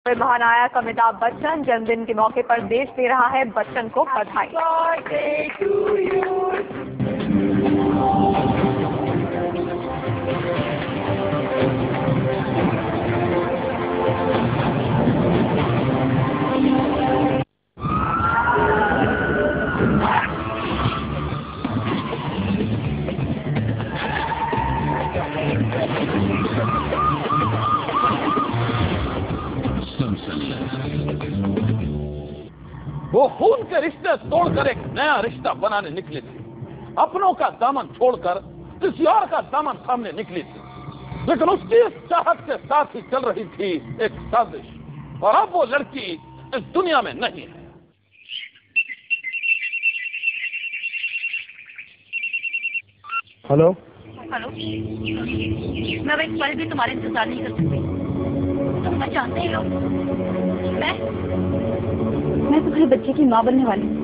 में महानायक अमिताभ बच्चन जन्मदिन के मौके पर देश दे रहा है बच्चन को बधाई। वो खून के रिश्ते तोड़कर एक नया रिश्ता बनाने निकले थे। अपनों का दामन छोड़कर किसी और का दामन थामने निकली थी, लेकिन उसकी इस चाहत के साथ ही चल रही थी एक साजिश, और अब वो लड़की इस दुनिया में नहीं है। हेलो हेलो, मैं अब एक पल भी तुम्हारे इंतजार नहीं कर सकती। तुम मैं चाहते ही हो, मैं तुम्हारे बच्चे की माँ बनने वाली हूँ।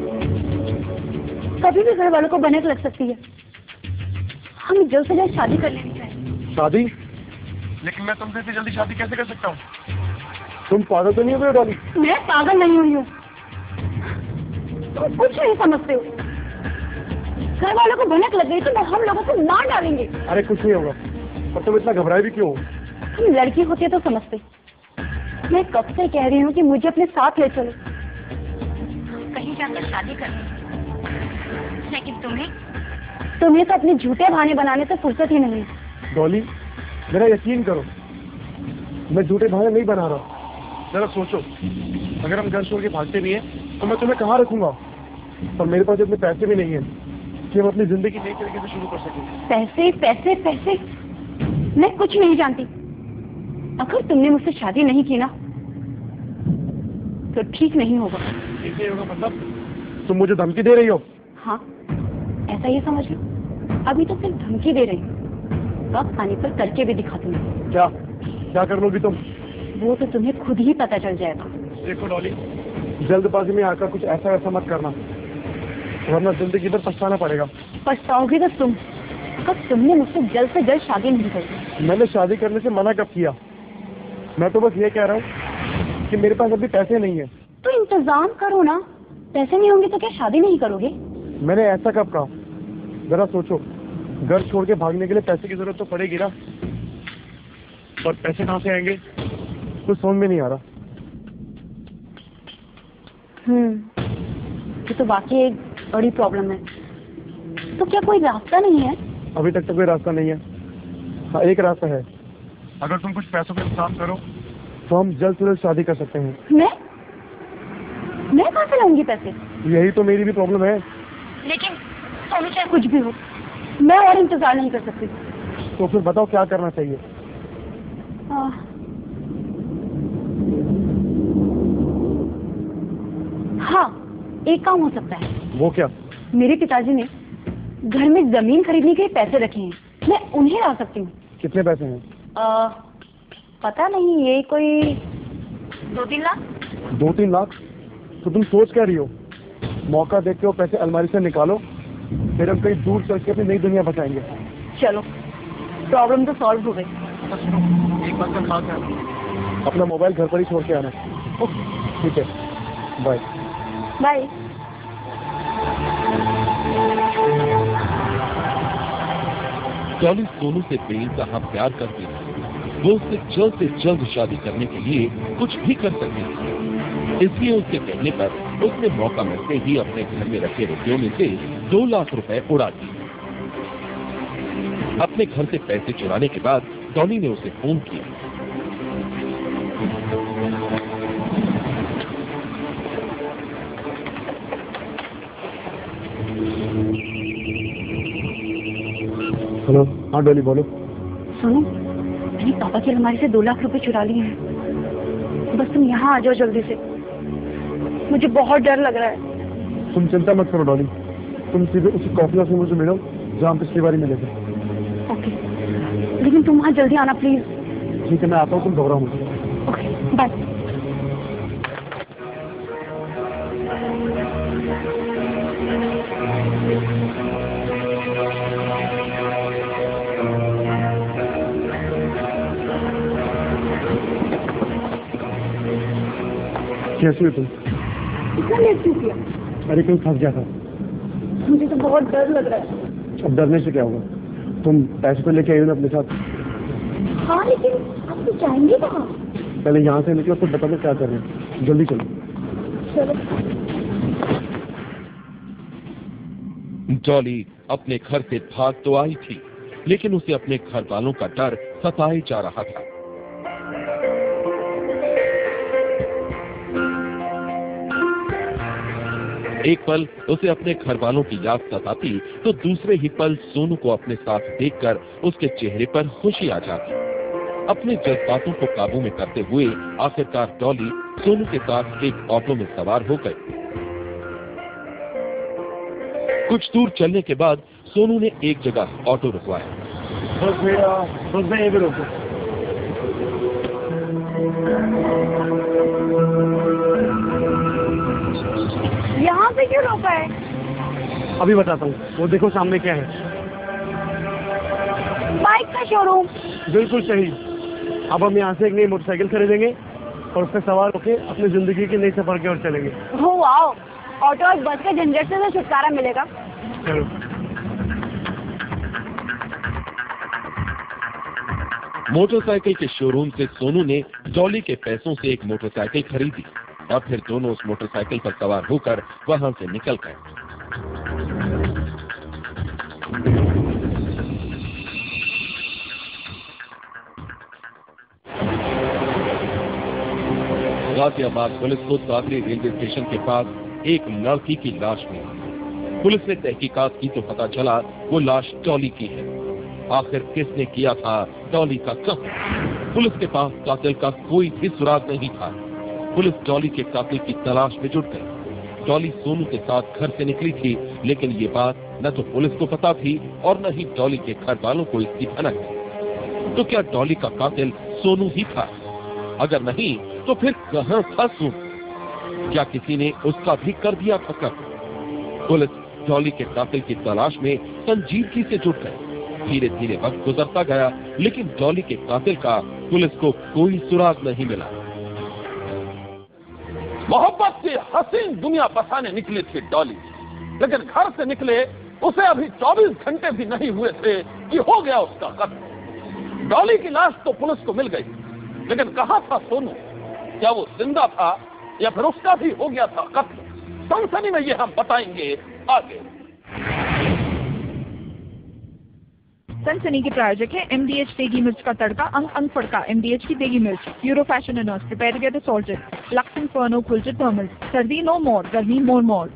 कभी भी घर वालों को भनक लग सकती है। हम जल्द से जल्द शादी कर लेनी चाहिए। शादी? लेकिन मैं तुमसे इतनी जल्दी शादी कैसे कर सकता हूँ? तुम पागल तो नहीं हो गए डॉली? मैं पागल नहीं हुई हूँ, तुम कुछ नहीं समझते हो। घर वालों को भनक लग गई तो मैं हम लोगों को मार डालेंगे। अरे कुछ नहीं होगा, पर तुम इतना घबराए भी क्यों? तुम लड़की होती तो समझते। मैं कब से कह रही हूँ कि मुझे अपने साथ ले चलो, कहीं जाकर शादी करनी, लेकिन तुम्हें तो अपने झूठे बहाने बनाने से फुर्सत ही नहीं। डॉली मेरा यकीन करो, मैं झूठे बहाने नहीं बना रहा। जरा सोचो, अगर हम घर छोड़ के भागते नहीं है तो मैं तुम्हें कहाँ रखूंगा? और मेरे पास इतने पैसे भी नहीं है कि हम अपनी जिंदगी नई तरीके से शुरू कर सकें। पैसे पैसे पैसे, मैं कुछ नहीं जानती। अगर तुमने मुझसे शादी नहीं की ना तो ठीक नहीं होगा। ठीक नहीं होगा मतलब? तुम मुझे धमकी दे रही हो? हाँ, ऐसा ही समझ लो। अभी तो सिर्फ धमकी दे रही हूँ, वक्त आने पर करके भी दिखा दूंगी। क्या क्या कर लोगी तुम? वो तो तुम्हें खुद ही पता चल जाएगा। देखो डॉली, जल्दबाजी में आकर कुछ ऐसा वैसा मत करना, वरना जिंदगी भर पछताना पड़ेगा। पछताओगी तो तुम, कब तुमने मुझसे जल्द से जल्द शादी नहीं करी। मैंने शादी करने से मना कब किया? मैं तो बस ये कह रहा हूँ कि मेरे पास अभी पैसे नहीं है। तो इंतजाम करो ना, पैसे नहीं होंगे तो क्या शादी नहीं करोगे? मैंने ऐसा कब कहा? जरा सोचो, घर छोड़ के भागने के लिए पैसे की जरूरत तो पड़ेगी ना, और पैसे कहाँ से आएंगे कुछ समझ में नहीं आ रहा। ये तो वाकई एक बड़ी प्रॉब्लम है। तो क्या कोई रास्ता नहीं है? अभी तक तो कोई रास्ता नहीं है। हाँ, एक रास्ता है। अगर तुम कुछ पैसों का इंतजाम करो तो हम जल्द से जल्द शादी कर सकते हैं। मैं कहाँ से लाऊंगी पैसे? यही तो मेरी भी प्रॉब्लम है। लेकिन तुम्हें चाहे कुछ भी हो, मैं और इंतजार नहीं कर सकती। तो फिर बताओ क्या करना चाहिए? हाँ, एक काम हो सकता है। वो क्या? मेरे पिताजी ने घर में जमीन खरीदने के लिए पैसे रखे हैं, मैं उन्हें ला सकती हूँ। कितने पैसे हैं? पता नहीं, ये कोई 2-3 लाख। 2-3 लाख? तो तुम सोच क्या रही हो? मौका देख के वो पैसे अलमारी से निकालो, फिर हम कहीं दूर चल के अपनी नई दुनिया बचाएंगे। चलो, प्रॉब्लम तो सॉल्व हो गई। एक बात का खास है, अपना मोबाइल घर पर ही छोड़ के आना। ठीक है, बाय बाय। डॉली सोनू से बेइंतहा प्यार करती थी। वो उससे जल्द से जल्द शादी करने के लिए कुछ भी कर सकती थी। इसलिए उसके कहने पर उसने मौका मिलते ही अपने घर में रखे रुपयों में से 2 लाख रुपए उड़ा दिए। अपने घर से पैसे चुराने के बाद डॉली ने उसे फोन किया। हेलो। हाँ डॉली बोलो। सुनो, मैंने पापा की अलमारी से 2 लाख रुपए चुरा लिए हैं। बस तुम यहाँ आ जाओ जल्दी से, मुझे बहुत डर लग रहा है। तुम चिंता मत करो डॉली, तुम सीधे उसी कॉफी हाउस में मुझे मिलो जहाँ पिछली बारी मिले थे। ओके, लेकिन तुम वहाँ जल्दी आना प्लीज। ठीक है, मैं आता हूँ, तुम घबराओ मत। Okay, bye. कैसी हो तुम? इतना लेट क्यों किया? अरे कहीं फंस गया था। मुझे तो बहुत डर लग रहा है। अब डरने से क्या होगा? तुम पैसे तो लेके आई हो ना अपने साथ? हाँ लेकिन आप तो जाएंगे कहाँ? पहले यहाँ से निकलो फिर बता दो क्या कर रहे हैं। जल्दी चलो। चलो। डॉली अपने घर से भाग तो आई थी, लेकिन उसे अपने घर वालों का डर सताए जा रहा था। एक पल उसे अपने घर वालों की याद सताती तो दूसरे ही पल सोनू को अपने साथ देखकर उसके चेहरे पर खुशी आ जाती। अपने जज्बातों को काबू में करते हुए आखिरकार डॉली सोनू के साथ एक ऑटो में सवार हो गई। कुछ दूर चलने के बाद सोनू ने एक जगह ऑटो रुकवाया। बस भैया, बस मैं यहीं पे रोको। यहाँ पे क्यों रोका है? अभी बताता हूँ, वो देखो सामने क्या है। बाइक का शोरूम। बिल्कुल सही। अब हम यहाँ से एक नई मोटरसाइकिल खरीदेंगे और उस पर सवार होकर अपनी जिंदगी के नए सफर की ओर चलेंगे। हो वाओ, ऑटो और बस के झंझट से तो छुटकारा मिलेगा। चलो। मोटरसाइकिल के शोरूम से सोनू ने डॉली के पैसों से एक मोटरसाइकिल खरीदी और फिर दोनों उस मोटरसाइकिल पर सवार होकर वहां से निकल गए। गाजियाबाद पुलिस को दादरी रेलवे स्टेशन के पास एक लड़की की लाश मिली। पुलिस ने तहकीकात की तो पता चला वो लाश डॉली की है। आखिर किसने किया था डॉली का कत्ल? पुलिस के पास कातिल का कोई भी सुराग नहीं था। पुलिस डॉली के कातिल की तलाश में जुट गई। डॉली सोनू के साथ घर से निकली थी, लेकिन ये बात न तो पुलिस को पता थी और न ही डॉली के घर वालों को इसकी भनक थी। तो क्या डॉली का कातिल सोनू ही था? अगर नहीं तो फिर कहां था सोनू? क्या किसी ने उसका भी कर दिया था कत्ल? पुलिस डॉली के कातिल की तलाश में संजीदगी से जुट गई। धीरे धीरे वक्त गुजरता गया, लेकिन डॉली के कातिल का पुलिस को कोई सुराग नहीं मिला। मोहब्बत की हसीन दुनिया बसाने निकली थी डॉली, लेकिन घर से निकले उसे अभी 24 घंटे भी नहीं हुए थे कि हो गया उसका कत्ल। डॉली की लाश तो पुलिस को मिल गई, लेकिन कहां था सोनू? क्या वो जिंदा था या फिर उसका भी हो गया था कत्ल? सनसनी में ये हम बताएंगे आगे। सनसनी के प्रायोजक है MDH देगी मिर्च का तड़का, अंग अंग फड़का। MDH की देगी मिर्च, Euro fashion and prepare to get salted, Lux inferno quilted thermal. सर्दी नो मोर, गर्मी मोर मोर।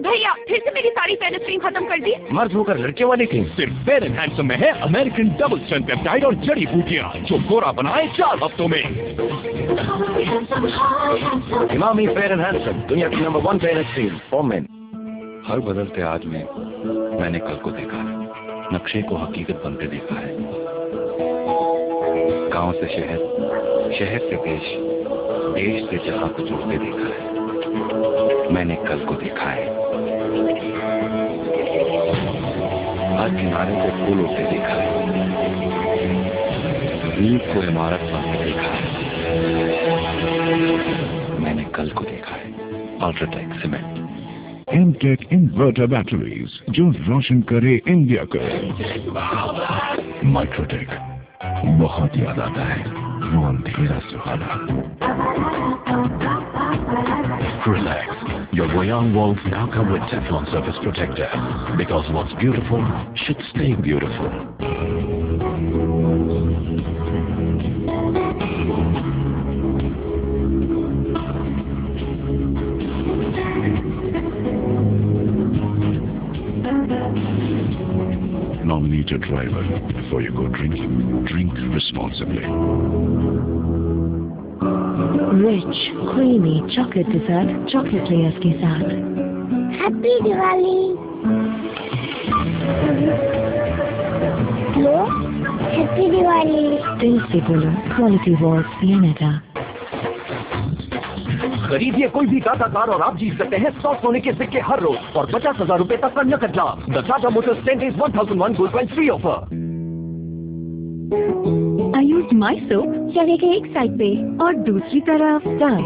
भैया फिर से मेरी सारी पेन स्क्रीन खत्म कर दी। मर्द होकर लड़के वाली क्रीम सिर्फ फेयर एंड हैंडसम में है अमेरिकन डबल स्ट्रेंथ पेप्टाइड और जड़ी बूटियां जो गोरा बनाए 4 हफ्तों में। इमामी फेयर एंड हैंडसम, दुनिया की नंबर 1 पेन क्रीम फॉर मेन। हर बदलते आज में मैंने कल को देखा है, नक्शे को हकीकत बनते देखा है। गांव से शहर, शहर से देश, देश से जहां को जुड़ते देखा है। मैंने कल को देखा है। आज किनारे से फूल उठते देखा है, ईंट को इमारत बनते देखा है। मैंने कल को देखा है। अल्ट्राटेक सीमेंट, एमटेक इन्वर्टर बैटरीज जो रोशन करे इंडिया को। माइक्रोटेक बहुत याद आता है वो अंधेरा सुहाना। Relax, your Voyang walls now come with Teflon surface protector because what's beautiful should stay beautiful. Nominate a driver before you go drinking. Drink responsibly. Rich, creamy chocolate dessert, chocolate layers के साथ। Happy Diwali. Hello, happy Diwali. दिल से बोलो, quality walls पियानेटा। खरीदिए कोई भी Tata car और आप जीत सकते हैं 100 सोने के सिक्के हर रोज और 50,000 रुपए तक का नकद लाभ। The Tata Motors 10 days 1001 gold coins free offer। I used my soap चेहरे के एक साइड पे और दूसरी तरफ डव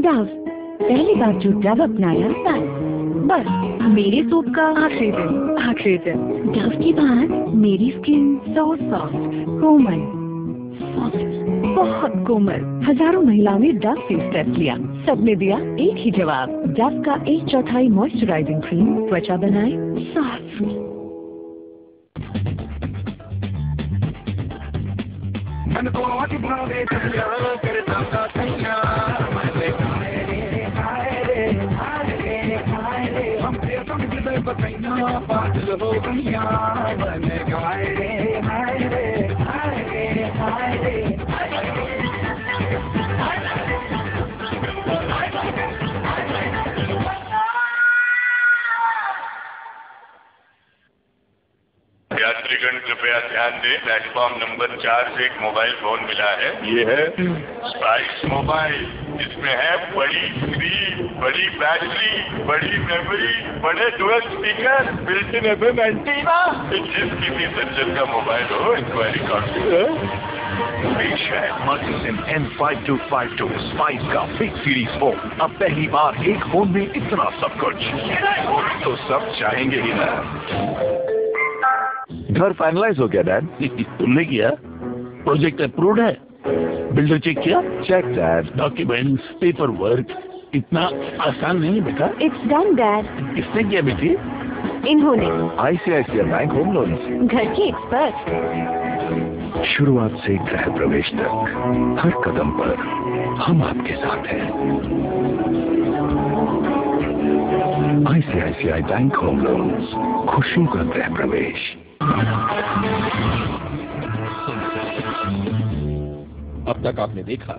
डव। पहली बार जो डव अपनाया बस मेरे सूट का आखिरी दिन। डव के बाद मेरी स्किन सो सॉफ्ट, कोमल, बहुत कोमल। हजारों महिलाओं ने डव फेस टेस्ट लिया, सबने दिया एक ही जवाब। डव का 1/4 मॉइस्चराइजिंग क्रीम त्वचा बनाए सॉफ्ट। यात्रीगण कृपया ध्यान दें, प्लेटफॉर्म नंबर 4 से एक मोबाइल फोन मिला है। ये है स्पाइस मोबाइल। इसमें है बड़ी स्क्रीन, बड़ी बैटरी, बड़ी मेमोरी, बड़े dual speaker, built in FM antenna. जिस किसी सज्जन का मोबाइल हो, इंक्वायरी काउंटर पेश है मर्सिडीज M5252 स्पाइस का बिग सीरीज फोन। अब पहली बार एक फोन में इतना सब कुछ तो सब चाहेंगे ही ना। घर फाइनलाइज हो गया डैड? तुमने किया? प्रोजेक्ट अप्रूव्ड है? बिल्डर चेक किया? Check dad. Documents, paper work इतना आसान नहीं बेटा। It's done dad. किसने किया बेटी? इन्होंने। ICICI bank home loan. घर की एक्सपर्ट। शुरुआत से गृह प्रवेश तक हर कदम पर हम आपके साथ हैं। ICICI बैंक होम लोन्स, खुशियों का गृह प्रवेश। अब तक आपने देखा,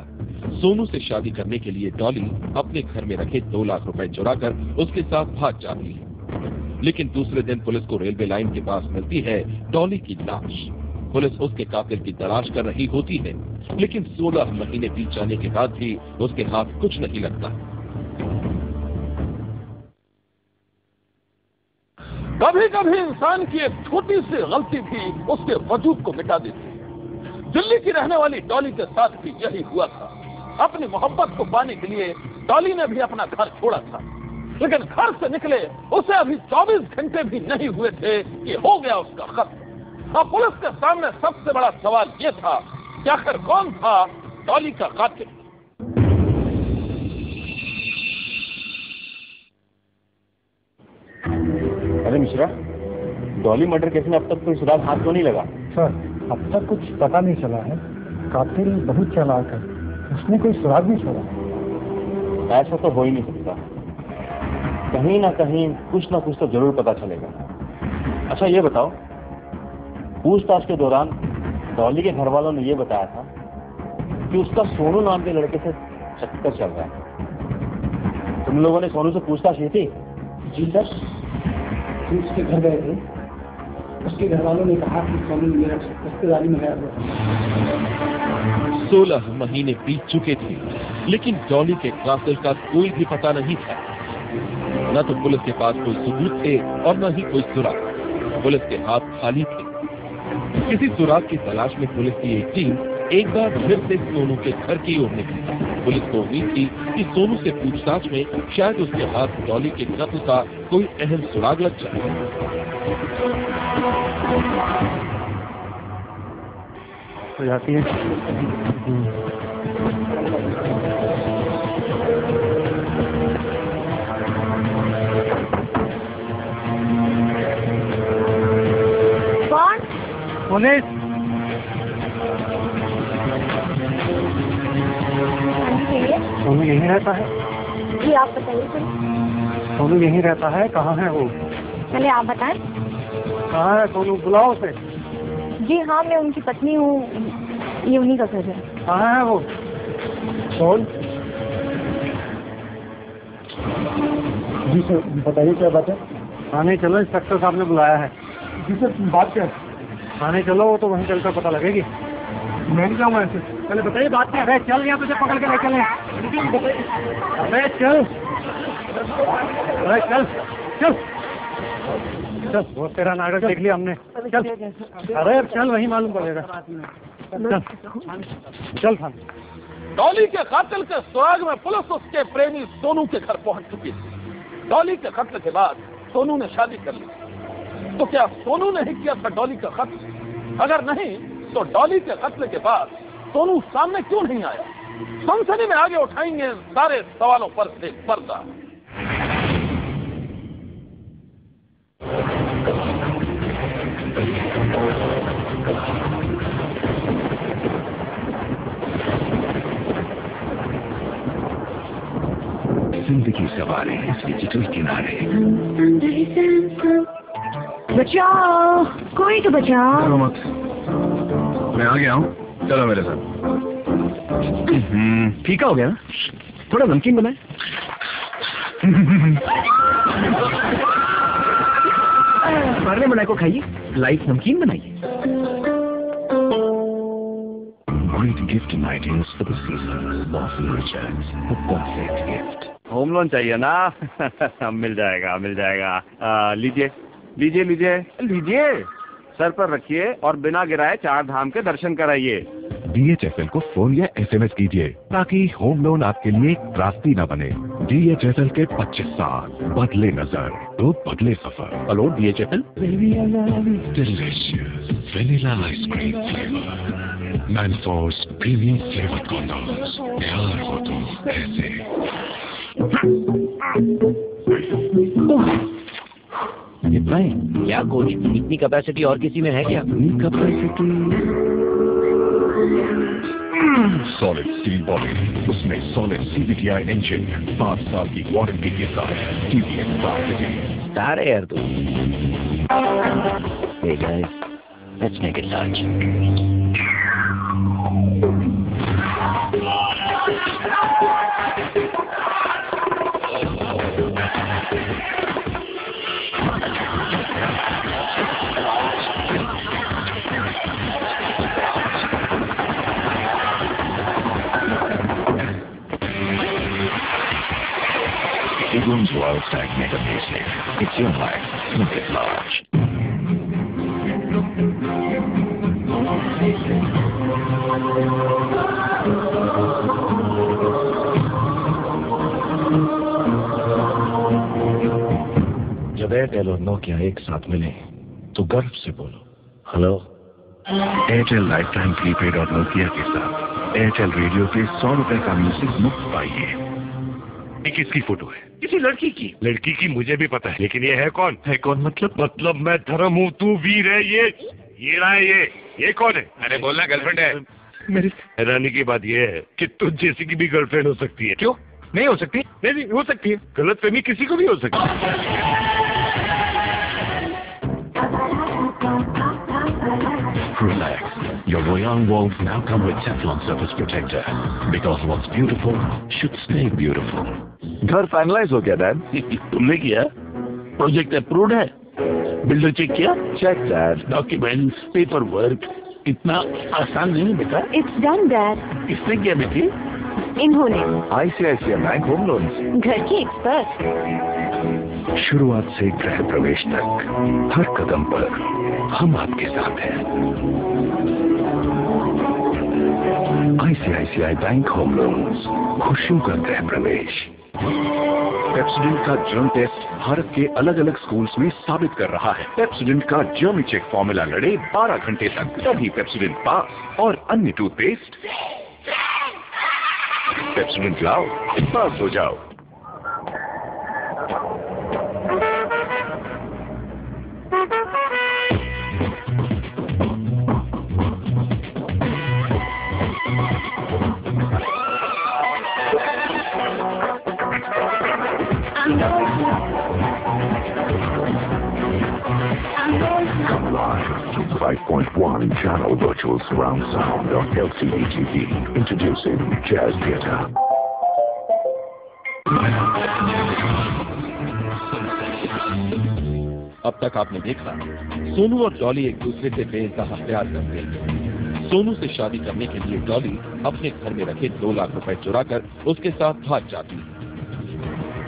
सोनू से शादी करने के लिए डॉली अपने घर में रखे 2 लाख रुपए चुराकर उसके साथ भाग जाती है। लेकिन दूसरे दिन पुलिस को रेलवे लाइन के पास मिलती है डॉली की लाश। पुलिस उसके कातिल की तलाश कर रही होती है, लेकिन 16 महीने बीत जाने के बाद भी उसके हाथ कुछ नहीं लगता। कभी कभी इंसान की एक छोटी सी गलती भी उसके वजूद को मिटा देती है। दिल्ली की रहने वाली डॉली के साथ भी यही हुआ था। अपनी मोहब्बत को पाने के लिए डॉली ने भी अपना घर छोड़ा था, लेकिन घर से निकले उसे अभी 24 घंटे भी नहीं हुए थे कि हो गया उसका खत्म। अब पुलिस के सामने सबसे बड़ा सवाल यह था कि आखिर कौन था डॉली का कातिल। अरे मिश्रा, डॉली मर्डर केस में अब तक कोई सुराग हाथ तो नहीं लगा? सर, अब तक कुछ पता नहीं चला है। कातिल बहुत चालाक है, उसने कोई सुराग नहीं छोड़ा। ऐसा तो हो ही नहीं सकता। कहीं ना कहीं कुछ ना कुछ तो जरूर पता चलेगा। अच्छा ये बताओ, पूछताछ के दौरान डॉली के घर वालों ने ये बताया था कि उसका सोनू नाम के लड़के से चक्कर चल रहा है। तुम लोगों ने सोनू से पूछताछ की थी? जी सर, उसके घर गए थे। उसके घर वालों ने कहा कि सोनू मेरा रिश्तेदारी में गया हुआ। 16 महीने बीत चुके थे, लेकिन डॉली के कातिल का कोई भी पता नहीं था। न तो पुलिस के पास कोई सबूत थे और न ही कोई सुराग। पुलिस के हाथ खाली थे। किसी सुराग की तलाश में पुलिस की एक टीम एक बार फिर से सोनू के घर की ओर निकली। पुलिस को उम्मीद थी कि सोनू से पूछताछ में शायद उसके हाथ डॉली के कत्ल का कोई अहम सुराग लग जाए। हो जाती है। कौन? पुलिस। सोनू यहीं रहता है? जी आप बताइए सर। सोनू यहीं रहता है? कहाँ है वो? चलिए आप बताएं। कहाँ है सोनू? बुलाओ उसे। जी हाँ, मैं उनकी पत्नी हूँ, ये उन्हीं का घर है। कहाँ है वो? कौन? जी सर बताइए क्या बात है? थाने चलो, इंस्पेक्टर साहब ने बुलाया है। जी सर बात क्या है? थाने चलो, वो तो वहीं चलकर पता लगेगी। मैं नहीं जाऊँगा ऐसे। पहले बताइए बात क्या है? अरे चल, यहाँ तुझे पकड़ के ले चले। अरे चल, अरे चल चल चल, वो तेरा नाटक देख लिया हमने। चल, अरे चल, वहीं मालूम पड़ेगा। चल चल थाने। डॉली के कातिल के सुराग में पुलिस उसके प्रेमी सोनू के घर पहुंच चुकी थी। डॉली के कत्ल के बाद सोनू ने शादी कर ली। तो क्या सोनू ने ही किया था डॉली का कत्ल? अगर नहीं तो डॉली के कत्ल के बाद सोनू सामने क्यों नहीं आया? सनसनी में आगे उठाएंगे सारे सवालों पर से पर्दा। जिंदगी सवार है इसके डिजिटल किनारे। बचाओ, कोई तो बचाओ। मत, मैं आ गया हूँ, चलो मेरे साथ। फीका हो गया ना, थोड़ा नमकीन बनाए। मारने बनाए को खाइए, लाइट नमकीन बनाइए। Great gift ideas for the season. Lawful Richards, the perfect gift. Home loan चाहिए ना? मिल जाएगा मिल जाएगा। लीजिए लीजिए लीजिए लीजिए, सर पर रखिए और बिना गिराए 4 धाम के दर्शन कराइए। DHFL को फोन या SMS कीजिए ताकि होम लोन आपके लिए एक त्रासदी न बने। DHFL के 25 साल, बदले नजर तो बदले सफर। Hello DHFL। Delicious vanilla ice cream flavor. Manforce premium flavored condoms. प्यार हो तो ऐसे। क्या कोच, इतनी कैपेसिटी और किसी में है क्या? सॉलिड स्टील बॉडी, उसमें सॉलिड CVTi इंजन, 5 साल की वारंटी के साथ TVS Star सारे यार तू। Hey guys, let's make it large. Eagles Royal Stag Mega Facelift. It's your life. Make it large. जब एयरटेल और नोकिया एक साथ मिले तो गर्व से बोलो hello. Airtel life time prepaid और नोकिया के साथ एयरटेल रेडियो के 100 रुपए का म्यूजिक मुफ्त पाइए। किसकी फोटो है? किसी लड़की की। लड़की की मुझे भी पता है, लेकिन ये है कौन? है कौन मतलब मैं धर्म हूँ, तू वीर है। ये रहा है, ये कौन है? अरे बोलना गर्लफ्रेंड है मेरी। हैरानी की बात ये है कि तुझ जैसी की भी गर्लफ्रेंड हो सकती है। क्यों नहीं हो सकती? नहीं हो सकती है। गलतफहमी किसी को भी हो सकती है। Relax. Your Royale walls now come with Teflon surface protector. Because what's beautiful should stay beautiful. घर फाइनलाइज हो गया डैड? तुमने किया? प्रोजेक्ट अप्रूव्ड है? बिल्डर चेक किया? Check that. Documents, paper work, इतना आसान नहीं बेटा। It's done dad. किसने किया बेटी? इन्होंने। ICICI bank home loans. घर की एक्सपर्ट। शुरुआत से गृह प्रवेश तक हर कदम पर हम आपके साथ हैं। ICICI बैंक होम लोन्स, खुशियों का गृह प्रवेश। पेप्सोडेंट का जर्म टेस्ट भारत के अलग अलग स्कूल्स में साबित कर रहा है। पेप्सोडेंट का जर्मी चेक फॉर्मूला लड़े 12 घंटे तक, तभी पेप्सोडेंट पास। और अन्य टूथपेस्ट पेप्सोडेंट लाओ, पास हो जाओ। Come live to 5.1 channel virtual surround sound on LCD TV. Introducing Jazz Theater. अब तक आपने देखा सोनू और डॉली एक दूसरे से बेइंतहा प्यार करते हैं। सोनू से शादी करने के लिए डॉली अपने घर में रखे 2 लाख रुपए चुराकर उसके साथ भाग जाती है।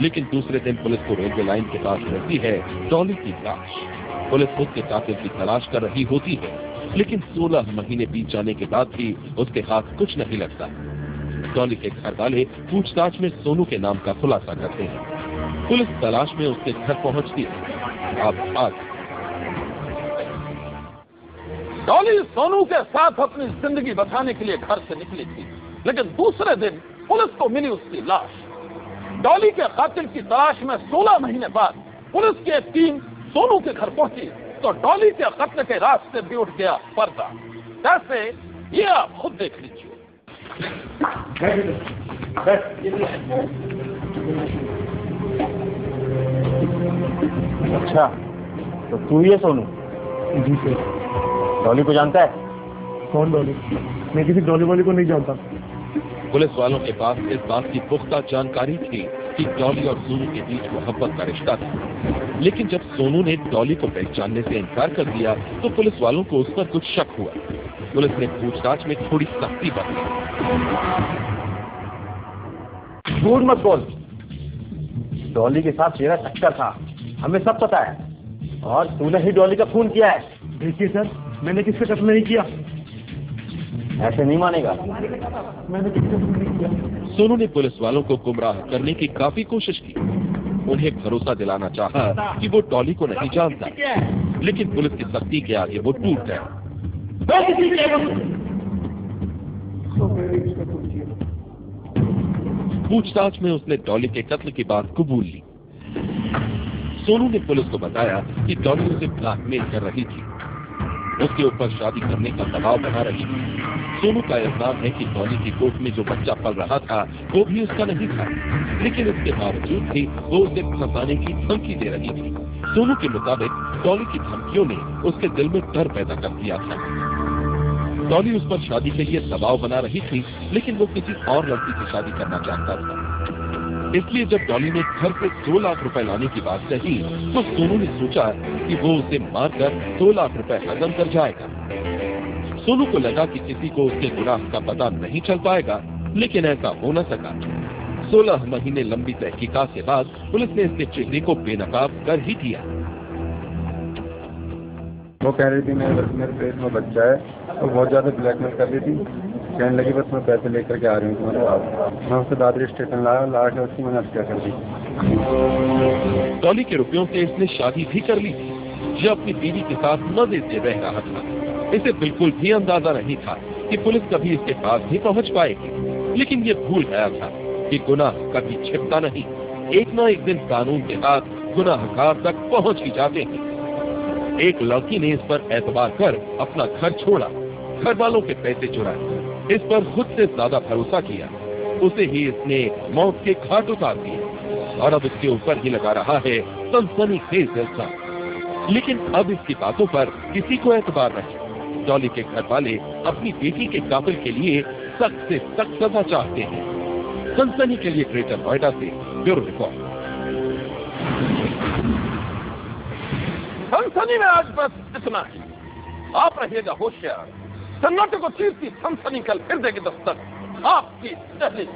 लेकिन दूसरे दिन पुलिस को रेलवे लाइन के पास मिलती है डॉली की लाश। पुलिस उसके कातिल की तलाश कर रही होती है, लेकिन 16 महीने बीत जाने के बाद भी उसके हाथ कुछ नहीं लगता। डॉली के घर वाले पूछताछ में सोनू के नाम का खुलासा करते हैं। पुलिस तलाश में उसके घर पहुंचती है। अब आज डॉली सोनू के साथ अपनी जिंदगी बचाने के लिए घर से निकली थी, लेकिन दूसरे दिन पुलिस को मिली उसकी लाश। डॉली के कातिल की तलाश में 16 महीने बाद पुलिस की एक टीम सोनू के घर पहुंची तो डॉली के कत्ल के रास्ते भी उठ गया पर्दा। कैसे, ये आप खुद देख लीजिए। अच्छा, तो तू ही है सोनू? जी सर। डॉली को जानता है? कौन डॉली? मैं किसी डॉली वाली को नहीं जानता। पुलिस वालों के पास इस बात की पुख्ता जानकारी थी कि डॉली और सोनू के बीच मोहब्बत का रिश्ता था, लेकिन जब सोनू ने डॉली को पहचानने से इनकार कर दिया तो पुलिस वालों को उस पर कुछ शक हुआ। पुलिस ने पूछताछ में थोड़ी सख्ती बरती। झूठ मत बोल, डॉली के साथ तेरा चक्कर था, हमें सब पता है, और तूने ही डॉली का खून किया है। देखिए सर, मैंने किससे कत्ल नहीं किया। ऐसे नहीं मानेगा। मैंने किससे कत्ल नहीं किया। सोनू ने पुलिस वालों को गुमराह करने की काफी कोशिश की। उन्हें भरोसा दिलाना चाहा कि वो डॉली को नहीं जानता, लेकिन पुलिस की सख्ती के आगे वो टूट गया। पूछताछ में उसने डॉली के कत्ल की बात कबूल ली। सोनू ने पुलिस को बताया कि डॉली उसे ब्लैकमेल कर रही थी, उसके ऊपर शादी करने का दबाव बना रही थी। सोनू का इल्जाम है कि डॉली की कोख में जो बच्चा पल रहा था वो भी उसका नहीं था, लेकिन इसके बावजूद भी वो उसे फंसाने की धमकी दे रही थी। सोनू के मुताबिक डॉली की धमकियों ने उसके दिल में डर पैदा कर दिया था। डॉली उस पर शादी के लिए दबाव बना रही थी, लेकिन वो किसी और लड़की से शादी करना चाहता था। इसलिए जब डॉली ने घर से 2 लाख रुपए लाने की बात कही तो सोनू ने सोचा कि वो उसे मारकर 2 लाख रुपए हजम कर जाएगा। सोनू को लगा कि किसी को उसके गुनाह का पता नहीं चल पाएगा, लेकिन ऐसा हो न सका। 16 महीने लंबी तहकीकात के बाद पुलिस ने इसके चेहरे को बेनकाब कर ही दिया। वो कह रही थी मेरे पेट में बच्चा है, तो बहुत ज्यादा ब्लैकमेल कर रही थी। कहने लगी बस मैं पैसे लेकर के आ रही हूँ तुम्हारे पास। मैं उससे दादरी स्टेशन ला के उसकी मैंने हत्या कर दी। डॉली के रुपयों से इसने शादी भी कर ली थी। ये अपनी बीवी के साथ मजे से रह रहा था। इसे बिल्कुल भी अंदाजा नहीं था कि पुलिस कभी इसके पास भी पहुंच पाएगी, लेकिन ये भूल गया था कि गुनाह कभी छिपता नहीं। एक न एक दिन कानून के हाथ गुनाहगार तक पहुंच ही जाते हैं। एक लड़की ने इस पर एतबार कर अपना घर छोड़ा, घर वालों के पैसे चुराए, इस पर खुद से ज्यादा भरोसा किया, उसे ही इसने मौत के घाट उतार दिए और अब इसके ऊपर ही लगा रहा है सनसनीखेज इल्जाम। लेकिन अब इसकी बातों पर किसी को एतबार नहीं। डॉली के घर वाले अपनी बेटी के कातिल के लिए सख्त से सख्त सजा चाहते हैं। सनसनी के लिए ग्रेटर नोएडा से ब्यूरो रिपोर्ट। सनसनी में आज बस इतना ही। आप रहिएगा होशियार। सन्नाटे को चीरती सनसनी कल फिर देगी दस्तक आपकी दहलीज।